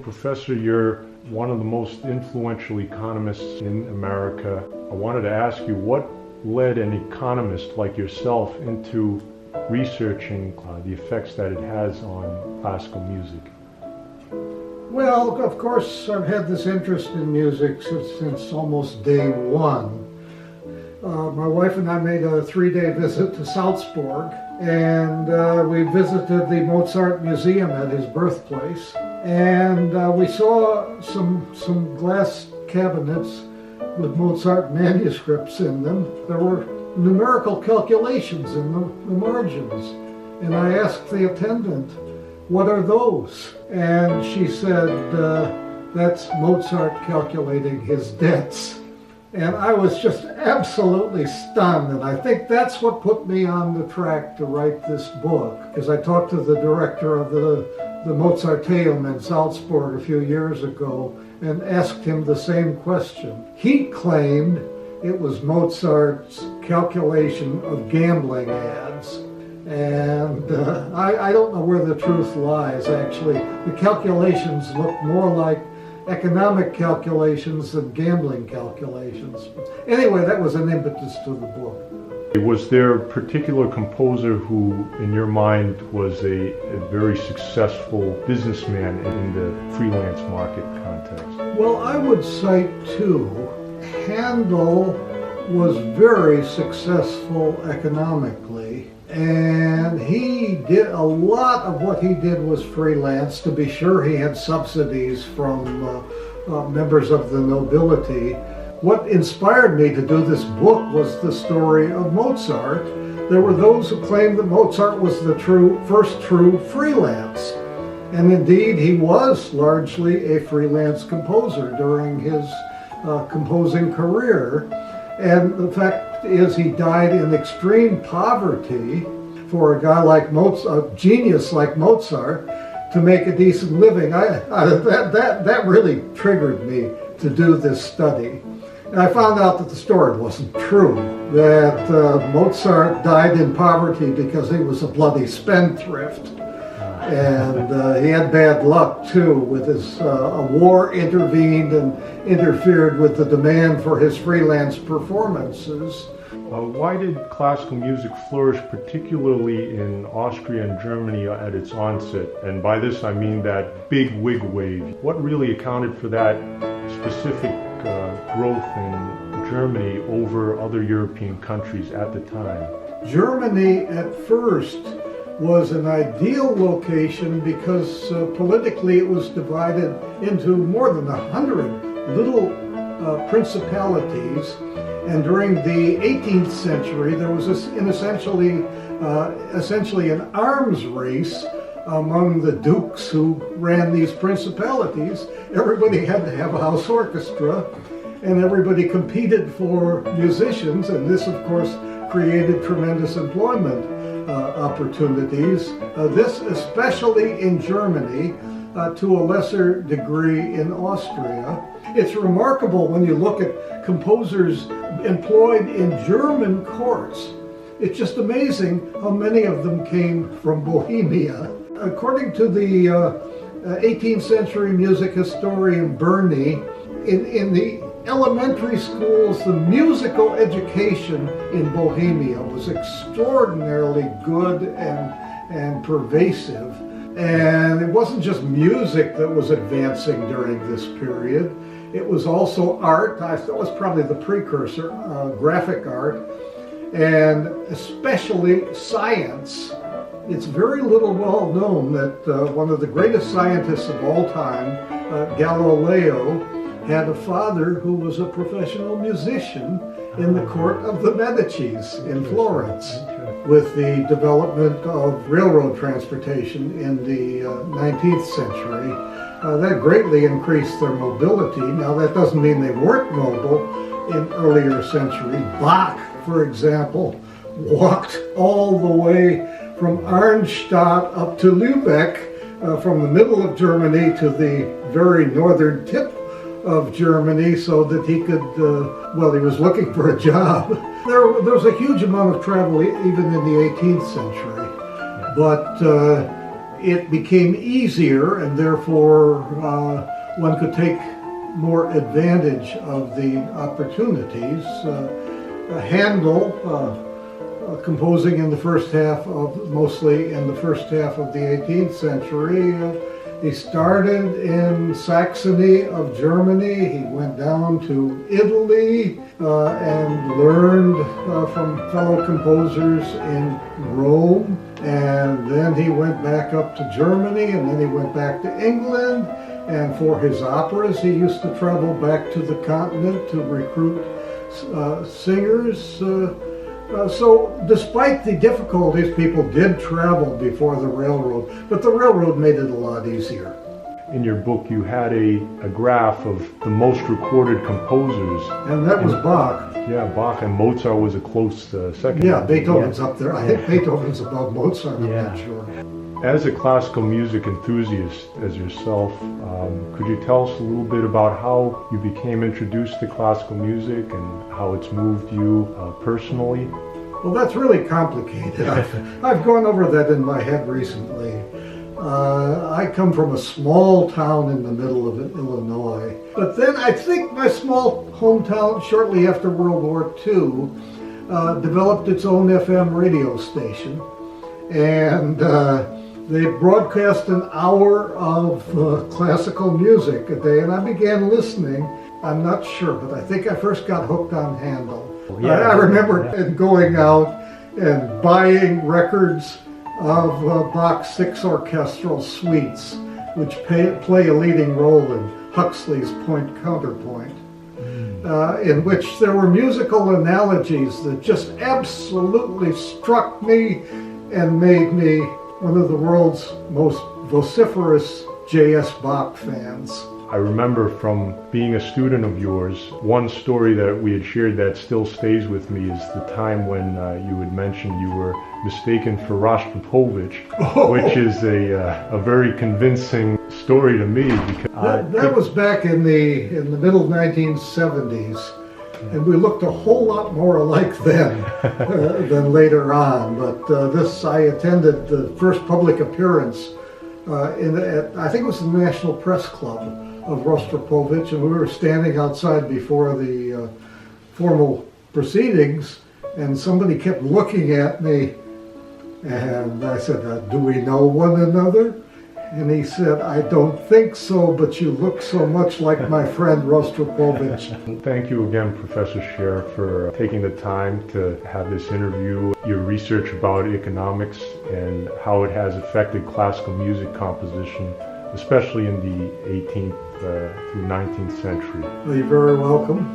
Professor, you're one of the most influential economists in America. I wanted to ask you, what led an economist like yourself into researching the effects that it has on classical music? Well, of course, I've had this interest in music since almost day one. My wife and I made a 3-day visit to Salzburg, and we visited the Mozart Museum at his birthplace, and we saw some glass cabinets with Mozart manuscripts in them. There were numerical calculations in the margins, and I asked the attendant, "What are those?" And she said, "That's Mozart calculating his debts." And I was just absolutely stunned, and I think that's what put me on the track to write this book, because I talked to the director of the Mozarteum in Salzburg a few years ago and asked him the same question. He claimed it was Mozart's calculation of gambling ads. And I don't know where the truth lies, actually. The calculations look more like economic calculations than gambling calculations. Anyway, that was an impetus to the book. Was there a particular composer who, in your mind, was a very successful businessman in the freelance market context? Well, I would cite two. Handel was very successful economically, and he did a lot of what he did was freelance. To be sure, he had subsidies from members of the nobility. What inspired me to do this book was the story of Mozart. There were those who claimed that Mozart was the first true freelance, and indeed he was largely a freelance composer during his composing career. And the fact is, he died in extreme poverty. For a guy like Mozart, a genius like Mozart, to make a decent living, that really triggered me to do this study. And I found out that the story wasn't true, that Mozart died in poverty because he was a bloody spendthrift. And he had bad luck too, with his a war intervened and interfered with the demand for his freelance performances. Why did classical music flourish, particularly in Austria and Germany at its onset? And by this I mean that big wig wave. What really accounted for that specific growth in Germany over other European countries at the time? Germany at first was an ideal location because politically it was divided into more than 100 little principalities, and during the 18th century there was essentially an arms race among the dukes who ran these principalities. Everybody had to have a house orchestra, and everybody competed for musicians, and this of course created tremendous employment opportunities. This especially in Germany, to a lesser degree in Austria. It's remarkable when you look at composers employed in German courts. It's just amazing how many of them came from Bohemia. According to the 18th century music historian Burney, in the elementary schools, the musical education in Bohemia was extraordinarily good and pervasive. And it wasn't just music that was advancing during this period. It was also art. That was probably the precursor, graphic art, and especially science. It's very little well known that one of the greatest scientists of all time, Galileo, had a father who was a professional musician in the court of the Medicis in Florence. With the development of railroad transportation in the 19th century, that greatly increased their mobility. Now that doesn't mean they weren't mobile in earlier centuries. Bach, for example, walked all the way from Arnstadt up to Lübeck, from the middle of Germany to the very northern tip of Germany, so that he could, he was looking for a job. There was a huge amount of travel even in the 18th century, but it became easier, and therefore one could take more advantage of the opportunities. Handel, composing in the first half of, mostly in the first half of the 18th century, he started in Saxony of Germany. He went down to Italy and learned from fellow composers in Rome. And then he went back up to Germany, and then he went back to England. And for his operas, he used to travel back to the continent to recruit singers. So despite the difficulties, people did travel before the railroad, but the railroad made it a lot easier. In your book, you had a graph of the most recorded composers. And that was Bach. Yeah, Bach, and Mozart was a close second. Yeah, Beethoven's up there. I think Beethoven's above Mozart, I'm Yeah. not sure. As a classical music enthusiast as yourself, could you tell us a little bit about how you became introduced to classical music and how it's moved you personally? Well, that's really complicated. I've gone over that in my head recently. I come from a small town in the middle of Illinois. But then I think my small hometown, shortly after World War II, developed its own FM radio station. And they broadcast an hour of classical music a day, and I began listening. I'm not sure, but I think I first got hooked on Handel. Yeah. I remember going out and buying records of Bach's 6 orchestral suites, which play a leading role in Huxley's Point Counterpoint, in which there were musical analogies that just absolutely struck me and made me one of the world's most vociferous J.S. Bach fans. I remember from being a student of yours, one story that we had shared that still stays with me is the time when you had mentioned you were mistaken for Rostropovich, which is a very convincing story to me. Because that was back in the middle 1970s, and we looked a whole lot more alike then than later on. But I attended the first public appearance I think it was the National Press Club of Rostropovich, and we were standing outside before the formal proceedings, and somebody kept looking at me, and I said, "Do we know one another?" And he said, "I don't think so, but you look so much like my friend Rostropovich." Thank you again, Professor Scherer, for taking the time to have this interview. Your research about economics and how it has affected classical music composition, especially in the 18th through 19th century. Well, you're very welcome.